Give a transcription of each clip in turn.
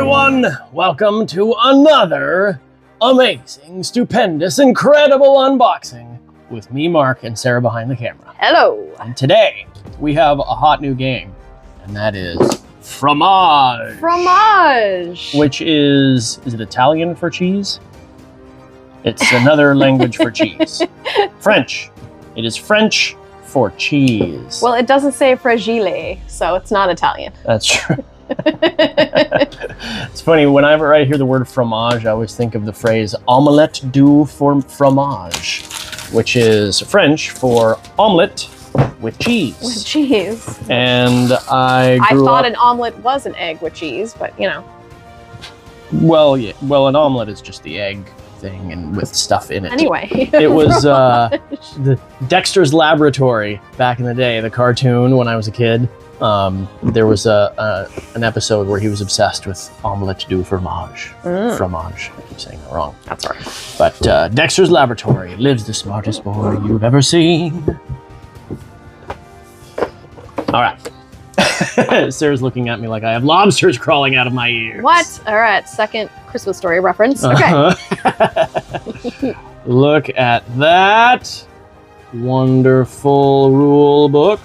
everyone! Welcome to another amazing, stupendous, incredible unboxing with me, Mark, and Sarah behind the camera. Hello! And today, we have a hot new game, and that is Fromage. Fromage! Which is it Italian for cheese? It's another language for cheese. French. It is French for cheese. Well, it doesn't say fragile, so it's not Italian. That's true. It's funny, whenever I hear the word fromage, I always think of the phrase omelette du fromage, which is French for omelette with cheese. With cheese. And I thought an omelet was an egg with cheese, but you know. Well, yeah. Well, an omelet is just the egg thing and with stuff in it. Anyway. It was the Dexter's Laboratory back in the day, the cartoon when I was a kid. There was an episode where he was obsessed with omelette du fromage. Fromage. I keep saying that wrong. That's all right. But Dexter's Laboratory lives the smartest boy you've ever seen. All right. Sarah's looking at me like I have lobsters crawling out of my ears. What? All right. Second Christmas story reference. Okay. Look at that wonderful rule book.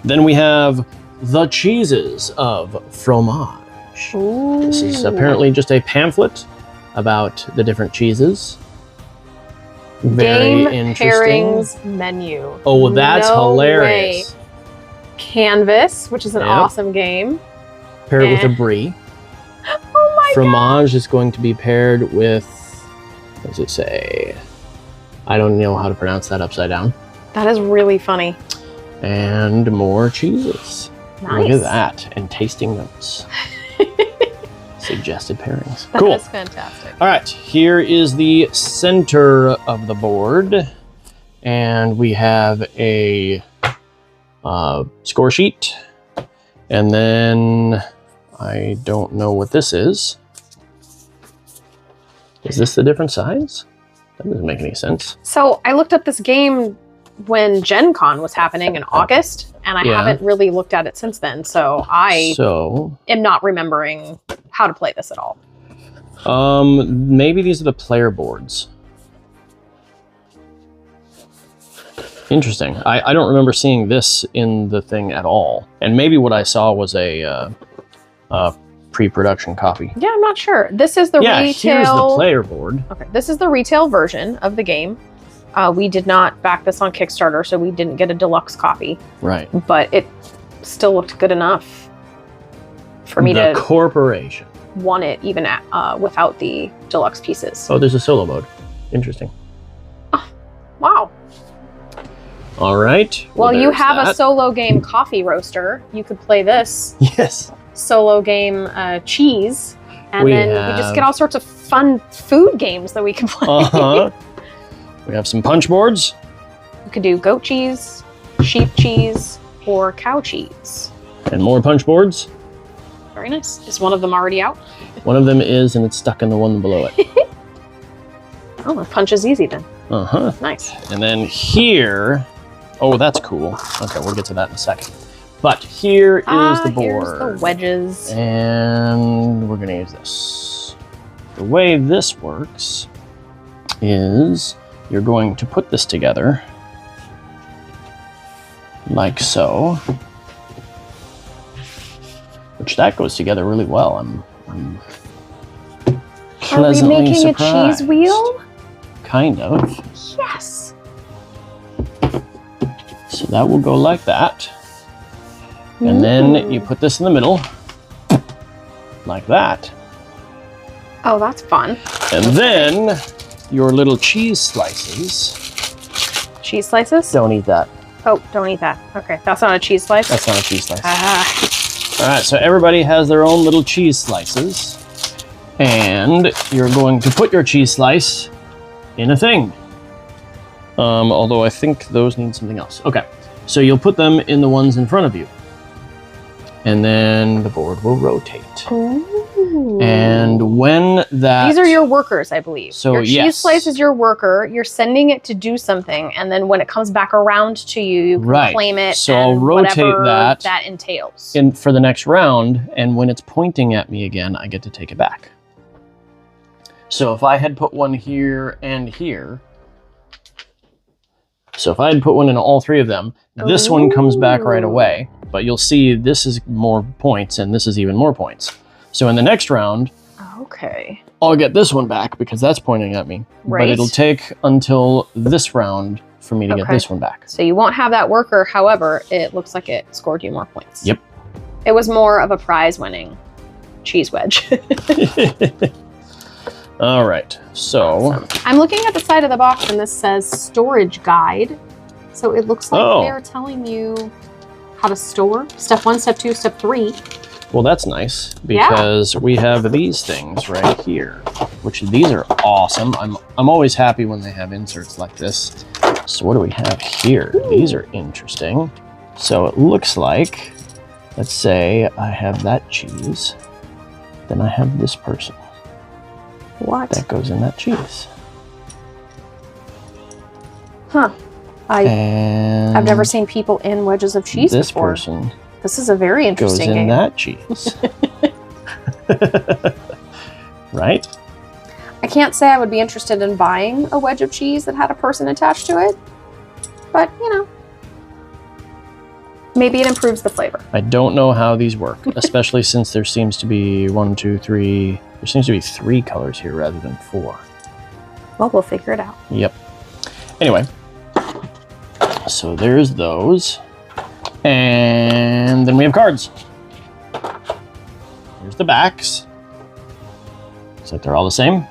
Then we have the cheeses of Fromage. Ooh. This is apparently just a pamphlet about the different cheeses. Very Game interesting. pairings menu. Oh, that's No hilarious. way. Canvas, which is an awesome game. Pair it with a brie. Oh my Fromage is going to be paired with, what does it say? I don't know how to pronounce that upside down. That is really funny. And more cheeses. Nice. Look at that. And tasting notes. Suggested pairings. That Cool. is fantastic. All right. Here is the center of the board. And we have a score sheet. And then I don't know what this is. Is this the different size? That doesn't make any sense. So I looked up this game when Gen Con was happening in August, and I haven't really looked at it since then, so I am not remembering how to play this at all. Maybe these are the player boards. Interesting. I don't remember seeing this in the thing at all. And maybe what I saw was a pre-production copy. Yeah, I'm not sure. This is the retail... here's the player board. Okay, this is the retail version of the game. We did not back this on Kickstarter, so we didn't get a deluxe copy. Right. But it still looked good enough for me to... The corporation. Want it even without the deluxe pieces. Oh, there's a solo mode. Interesting. Oh, wow. All right. Well, you have a solo game coffee roaster. You could play this. Yes. Solo game cheese. And then we just get all sorts of fun food games that we can play. Uh-huh. We have some punch boards. You could do goat cheese, sheep cheese, or cow cheese. And more punch boards. Very nice. Is one of them already out? One of them is, and it's stuck in the one below it. Oh, the punch is easy then. Uh-huh. Nice. And then here, oh, that's cool. Okay, we'll get to that in a second. But here is the board. Here's the wedges. And we're gonna use this. The way this works is you're going to put this together like so, which that goes together really well. I'm pleasantly Are we making surprised. a cheese wheel? Kind of. Yes. So that will go like that. And then you put this in the middle, like that. Oh, that's fun. And then your little cheese slices. Cheese slices? Don't eat that. Oh, don't eat that. Okay, that's not a cheese slice? That's not a cheese slice. Ah. All right, so everybody has their own little cheese slices. And you're going to put your cheese slice in a thing. Although I think those need something else. Okay, so you'll put them in the ones in front of you. And then the board will rotate. Ooh. Ooh. And when that... These are your workers, I believe. So, your cheese slice is your worker. You're sending it to do something. And then when it comes back around to you, you can claim it. So I'll rotate that entails. for the next round. And when it's pointing at me again, I get to take it back. So if I had put one here and here... So if I had put one in all three of them, this one comes back right away. But you'll see this is more points and this is even more points. So in the next round, I'll get this one back because that's pointing at me. Right. But it'll take until this round for me to get this one back. So you won't have that worker. However, it looks like it scored you more points. Yep. It was more of a prize-winning cheese wedge. All right, so... Awesome. I'm looking at the side of the box and this says storage guide. So it looks like they're telling you how to store. Step 1, step 2, step 3. Well, that's nice because we have these things right here, which these are awesome. I'm always happy when they have inserts like this. So what do we have here? Ooh. These are interesting. So it looks like, let's say I have that cheese, then I have this person. What? That goes in that cheese. Huh. I've never seen people in wedges of cheese before. This person. This is a very interesting game. Goes in that cheese. Right? I can't say I would be interested in buying a wedge of cheese that had a person attached to it. But, you know. Maybe it improves the flavor. I don't know how these work, especially since there seems to be 1, 2, 3... There seems to be 3 colors here rather than 4. Well, we'll figure it out. Yep. Anyway, so there's those. And then we have cards. Here's the backs. Looks like they're all the same,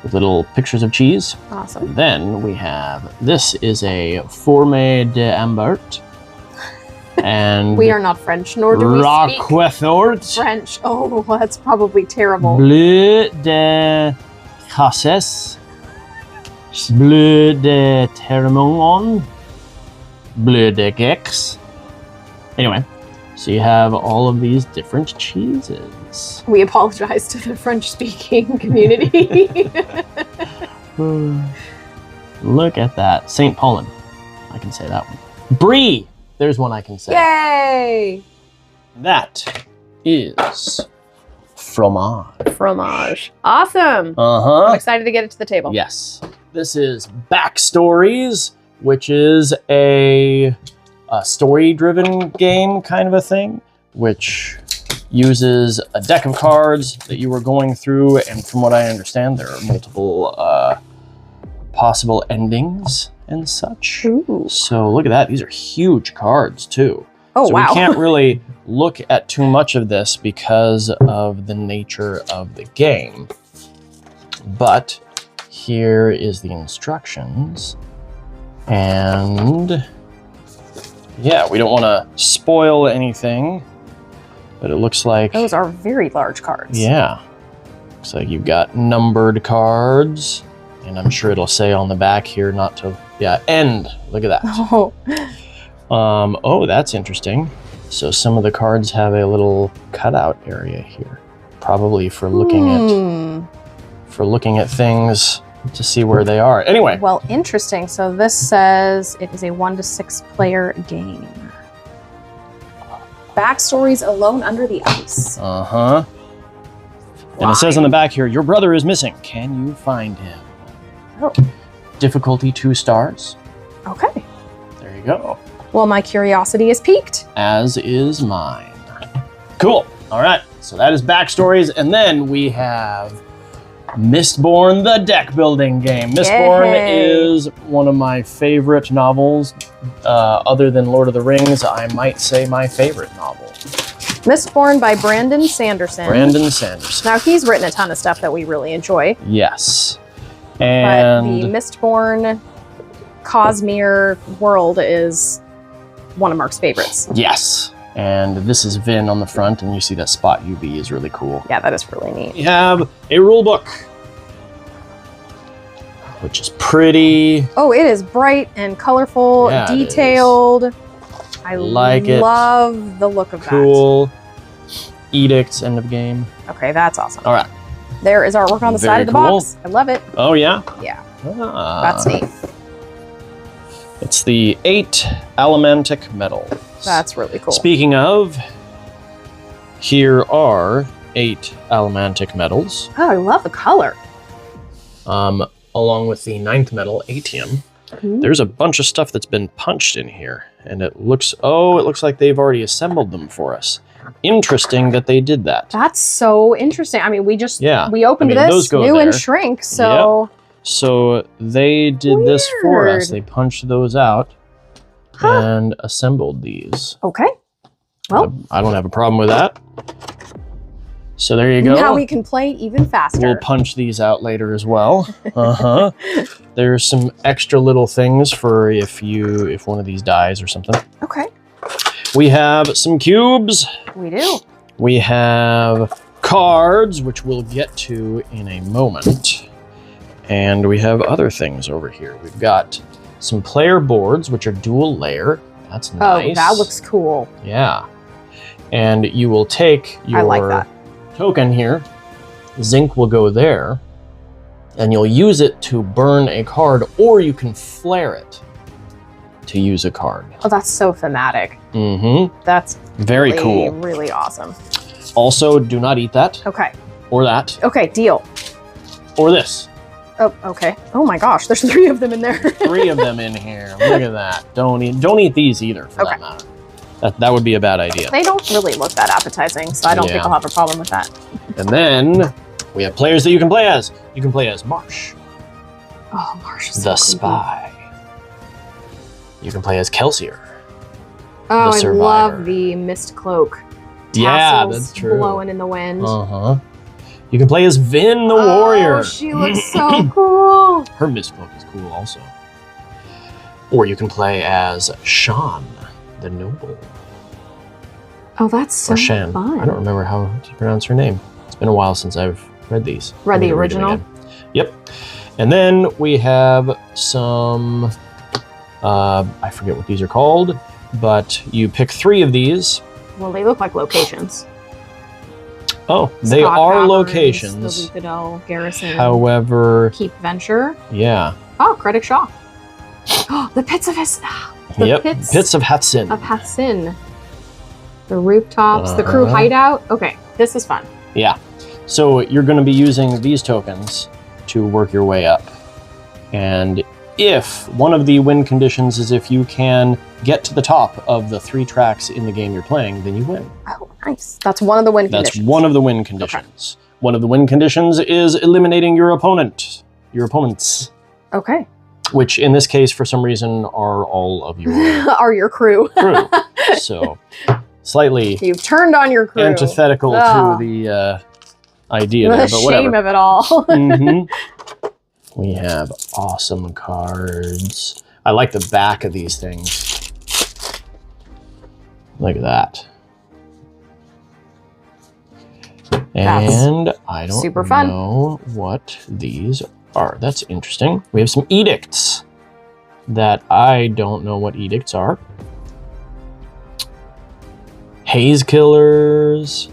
with little pictures of cheese. Awesome. And then we have, this is a Fromage d'Ambert. And we are not French, nor do we speak French. Oh, that's probably terrible. Bleu de Casses, Bleu de Termongon, Bleu de Gex. Anyway, so you have all of these different cheeses. We apologize to the French-speaking community. Look at that. St. Paulin. I can say that one. Brie. There's one I can say. Yay! That is Fromage. Fromage. Awesome. Uh-huh. I'm excited to get it to the table. Yes. This is Backstories, which is a story-driven game kind of a thing, which uses a deck of cards that you were going through, and from what I understand, there are multiple possible endings and such. Ooh. So look at that. These are huge cards too. Oh, so wow. We can't really look at too much of this because of the nature of the game. But here is the instructions. And yeah, we don't want to spoil anything, but it looks like... Those are very large cards. Yeah. Looks like you've got numbered cards. And I'm sure it'll say on the back here not to, end. Look at that. Oh. Oh, that's interesting. So some of the cards have a little cutout area here, probably for looking at things to see where they are. Anyway. Well, interesting. So this says it is a 1 to 6 player game. Backstories Alone Under the Ice. Uh-huh. And it says on the back here, your brother is missing. Can you find him? Oh. Difficulty 2 stars. Okay. There you go. Well, my curiosity is piqued. As is mine. Cool. All right. So that is Backstories. And then we have Mistborn The Deckbuilding Game. Mistborn is one of my favorite novels. Other than Lord of the Rings, I might say my favorite novel. Mistborn by Brandon Sanderson. Brandon Sanderson. Now, he's written a ton of stuff that we really enjoy. Yes. And but the Mistborn Cosmere world is one of Mark's favorites. Yes. And this is Vin on the front, and you see that spot UV is really cool. Yeah, that is really neat. We have a rule book, which is pretty. Oh, it is bright and colorful, detailed. I love the look of that. Cool. edicts, end of game. Okay, that's awesome. All right. There is artwork on the side of the box. I love it. Oh, yeah? Yeah. Ah. That's neat. It's the 8 Allomantic metals. That's really cool. Speaking of, here are 8 Allomantic metals. Oh, I love the color. Along with the 9th metal, Atium. There's a bunch of stuff that's been punched in here, and it looks like they've already assembled them for us. Interesting that they did that. That's so interesting. I mean, we opened this new there. and shrink, so. Yep. So they did this for us. They punched those out and assembled these. Okay. Well, I don't have a problem with that. So there you go. Now we can play even faster. We'll punch these out later as well. There's some extra little things for if one of these dies or something. Okay. We have some cubes. We do. We have cards, which we'll get to in a moment. And we have other things over here. We've got some player boards, which are dual layer. That's nice. Oh, that looks cool. Yeah. And you will take your I like that. token here. Zinc will go there. And you'll use it to burn a card, or you can flare it to use a card. Oh, that's so thematic. Mm-hmm. That's very really, cool. Really awesome. Also, do not eat that. Okay. Or that. Okay, deal. Or this. Oh, okay. Oh my gosh, there's 3 of them in there. 3 of them in here. Look at that. Don't eat these either, for that matter. That would be a bad idea. They don't really look that appetizing, so I don't think I'll have a problem with that. And then we have players that you can play as. You can play as Marsh. Oh, Marsh is the so spy. You can play as Kelsier. Oh, the I survivor. love the mist cloak. Yeah, Tassels that's true. blowing in the wind. Uh-huh. You can play as Vin the warrior. Oh, she looks so cool. Her mist cloak is cool also. Or you can play as Sean the noble. Oh, that's so or Shan. fun. I don't remember how to pronounce her name. It's been a while since I've read these. Read the original? Yep. And then we have some, I forget what these are called, but you pick 3 of these. Well, they look like locations. Oh, they Scott are Caverns, locations. The Luthadel Garrison. However, Keep Venture. Yeah. Oh, Credit Shaw. Oh, the pits of his. Yep. Pits of Hatsin. Of Hatsin. The rooftops, the crew hideout. Okay, this is fun. Yeah. So you're going to be using these tokens to work your way up. And if one of the win conditions is if you can get to the top of the 3 tracks in the game you're playing, then you win. Oh, nice. That's one of the win conditions. That's one of the win conditions. Okay. One of the win conditions is eliminating your opponents. Okay. Which in this case, for some reason, are all of your are your crew. So slightly you've turned on your crew. Antithetical to the idea there, but whatever. Shame of it all. Mm-hmm. We have awesome cards. I like the back of these things. Look at that. And I don't know what these are. That's interesting. We have some edicts that I don't know what edicts are. Haze Killers.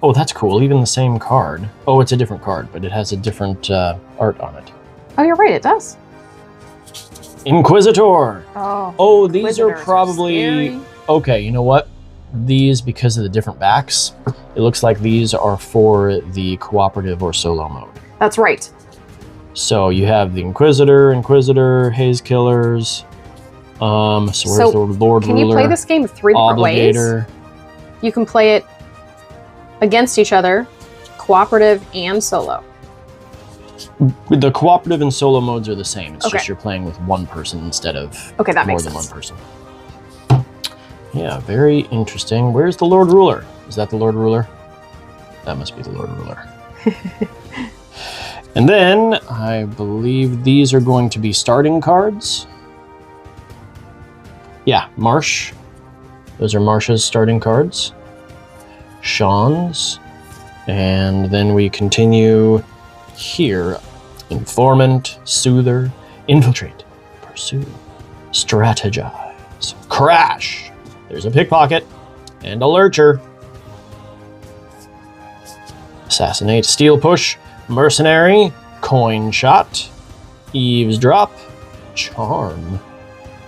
Oh, that's cool. Even the same card. Oh, it's a different card, but it has a different art on it. Oh, you're right. It does. Inquisitor. Oh, these are probably... Okay, you know what? These, because of the different backs, it looks like these are for the cooperative or solo mode. That's right. So you have the Inquisitor, Haze Killers. So where's the Lord Ruler? Can you play this game 3 different ways? You can play it against each other, cooperative and solo. The cooperative and solo modes are the same. It's just you're playing with one person instead of more than one person. Yeah, very interesting. Where's the Lord Ruler? Is that the Lord Ruler? That must be the Lord Ruler. And then I believe these are going to be starting cards. Yeah, Marsh. Those are Marsh's starting cards. Sean's. And then we continue here. Informant, Soother, Infiltrate, Pursue, Strategize, Crash. There's a Pickpocket and a Lurcher. Assassinate, Steel Push, Mercenary, Coin Shot, Eavesdrop, Charm,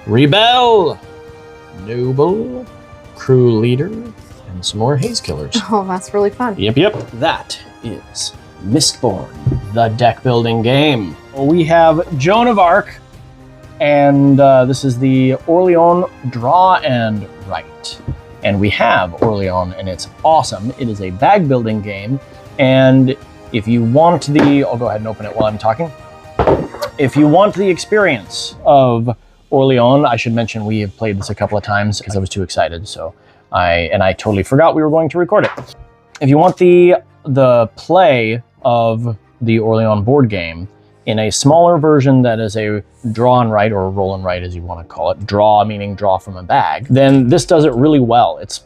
Rebel, Noble, Crew Leader, and some more Haze Killers. Oh, that's really fun. Yep. That is Mistborn, the deck building game. We have Joan of Arc, and this is the Orleans Draw and Write. And we have Orleans, and it's awesome. It is a bag building game, and if you want I'll go ahead and open it while I'm talking. If you want the experience of Orleans, I should mention we have played this a couple of times because I was too excited, so I totally forgot we were going to record it. If you want the play of the Orleans board game in a smaller version that is a draw and write, or roll and write as you want to call it, draw meaning draw from a bag, then this does it really well. It's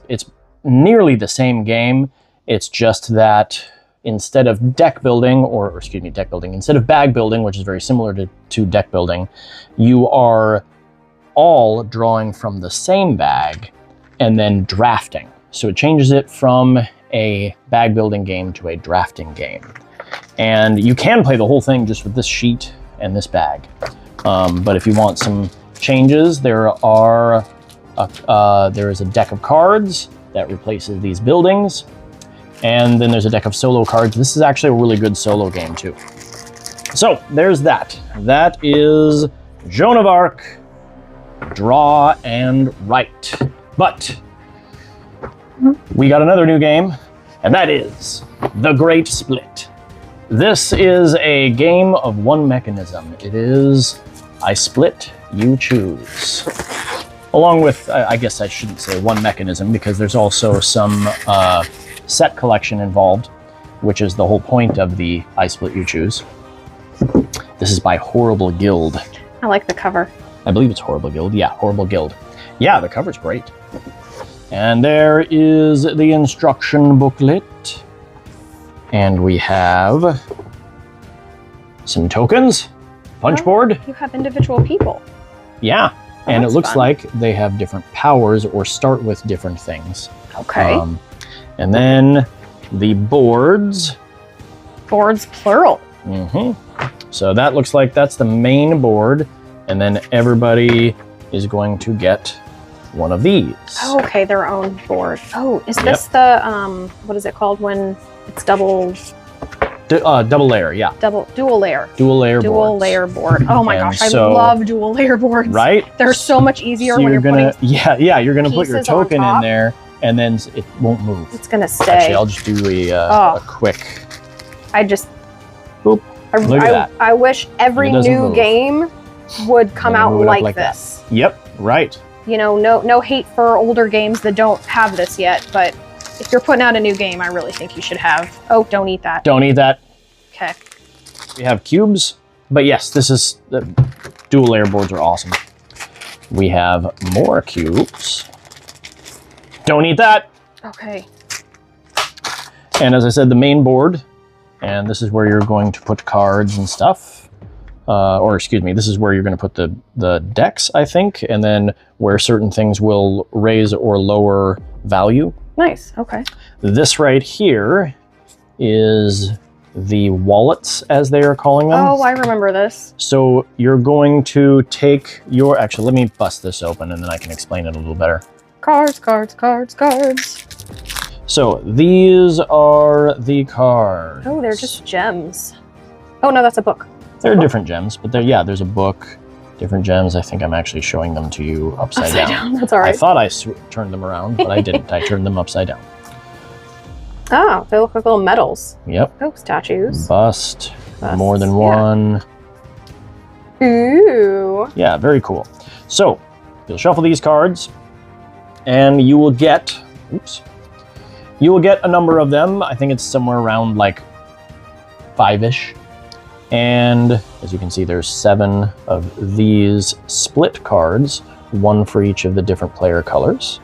nearly the same game. It's just that instead of deck building, instead of bag building, which is very similar to deck building, you are all drawing from the same bag and then drafting. So it changes it from a bag building game to a drafting game. And you can play the whole thing just with this sheet and this bag. But if you want some changes, there is a deck of cards that replaces these buildings. And then there's a deck of solo cards. This is actually a really good solo game too. So there's that. That is Joan of Arc, Draw and Write. But we got another new game, and that is The Great Split. This is a game of one mechanism. It is I split, you choose. Along with, I guess I shouldn't say one mechanism, because there's also some set collection involved, which is the whole point of the I Split You Choose. This is by Horrible Guild. I like the cover. I believe it's Horrible Guild. Yeah, Horrible Guild. Yeah, the cover's great. And there is the instruction booklet. And we have some tokens, punch board. You have individual people. Yeah, and it looks fun. like they have different powers or start with different things. Okay. And then the boards. Boards plural. So that looks like that's the main board, and then everybody is going to get one of these. Oh, okay, their own board. Oh, is this the what is it called when it's double? Double layer, yeah. Dual layer. Dual layer boards. Dual layer board. Oh my gosh, I love dual layer boards. Right? They're so much easier when you're putting you're gonna put your pieces token on in top. there, and then it won't move. It's gonna stay. Actually, I'll just do a quick. I just. Boop. Look at that. I wish every new game would come out like this. That. Yep. Right. You know, no hate for older games that don't have this yet, but if you're putting out a new game, I really think you should have. Oh, don't eat that. Don't eat that. Okay. We have cubes, but yes, this is the dual layer boards are awesome. We have more cubes. Don't eat that. Okay. And as I said, the main board, and this is where you're going to put cards and stuff. Or excuse me, this is where you're going to put the decks, I think, and then where certain things will raise or lower value. Nice. Okay. This right here is the wallets, as they are calling them. Oh, I remember this. So you're going to take your... Actually, let me bust this open, and then I can explain it a little better. Cards, cards, cards, cards. So these are the cards. Oh, they're just gems. Oh, no, that's a book. They're different gems, but there's a book, different gems. I think I'm actually showing them to you upside down. That's all right. I thought I turned them around, but I didn't. I turned them upside down. Oh, they look like little medals. Yep. Oh, statues. Bust. More than one. Ooh. Yeah, very cool. So you'll shuffle these cards, and you will get... Oops. You will get a number of them. I think it's somewhere around like 5-ish. And as you can see, there's 7 of these split cards, 1 for each of the different player colors.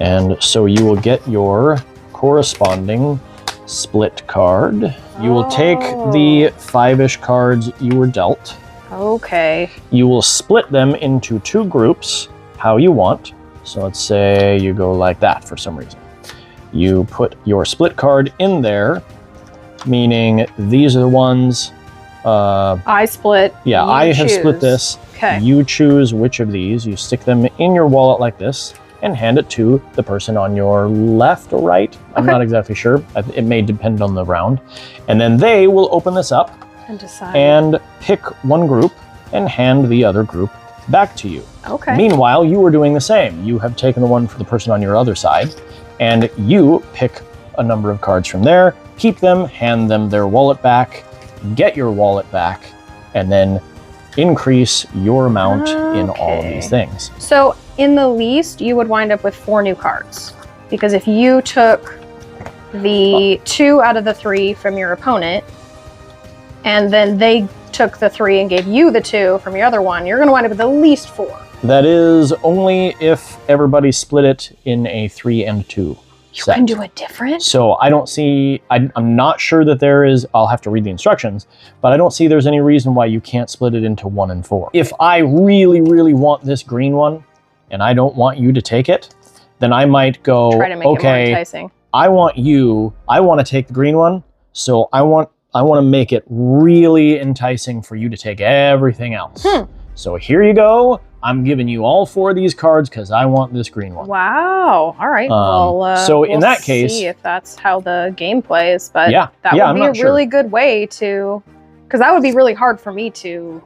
And so you will get your corresponding split card. You will take the 5-ish cards you were dealt. Okay. You will split them into 2 groups, how you want. So let's say you go like that for some reason. You put your split card in there, meaning these are the ones. I split. Yeah, I have split this. Okay. You choose which of these. You stick them in your wallet like this and hand it to the person on your left or right. I'm not exactly sure. It may depend on the round. And then they will open this up and decide and pick one group and hand the other group back to you. Okay. Meanwhile, you are doing the same. You have taken the one for the person on your other side, and you pick a number of cards from there, keep them, hand them their wallet back, get your wallet back, and then increase your amount in all of these things. So in the least, you would wind up with 4 new cards. Because if you took the 2 out of the 3 from your opponent, and then they took the 3 and gave you the 2 from your other one, you're going to wind up with at least 4. That is only if everybody split it in a 3 and 2 You set. can do it different? So I don't see, I'm not sure that there is, I'll have to read the instructions, but I don't see there's any reason why you can't split it into 1 and 4. If I really, really want this green one, and I don't want you to take it, then I might go, try to make it more enticing. I want to take the green one, so I want to make it really enticing for you to take everything else. So here you go. I'm giving you all 4 of these cards because I want this green one. Wow. All right. So we'll in that case, see if that's how the game plays, but yeah, that would be a really good way to, because that would be really hard for me to,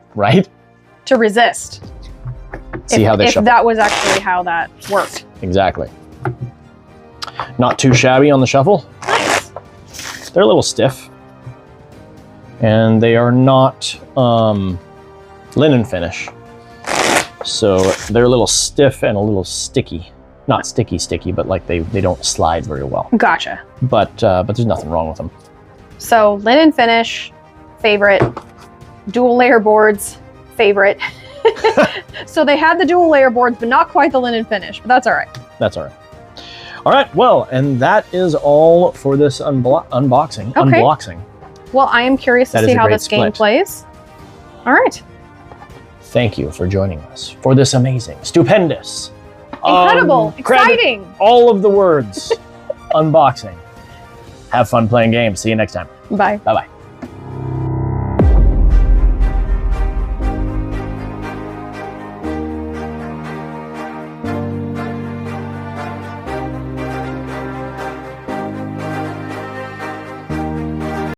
to resist. See how they shuffle. If that was actually how that worked. Exactly. Not too shabby on the shuffle. Nice. They're a little stiff. And they are not linen finish. So they're a little stiff and a little sticky. Not sticky, but like they don't slide very well. Gotcha. But there's nothing wrong with them. So linen finish, favorite. Dual layer boards, favorite. So they had the dual layer boards, but not quite the linen finish, but that's all right. That's all right. All right, well, and that is all for this unboxing. Okay. Unboxing. Well, I am curious to see how this game plays. All right. Thank you for joining us for this amazing, stupendous, incredible, exciting, all of the words unboxing. Have fun playing games. See you next time. Bye. Bye-bye.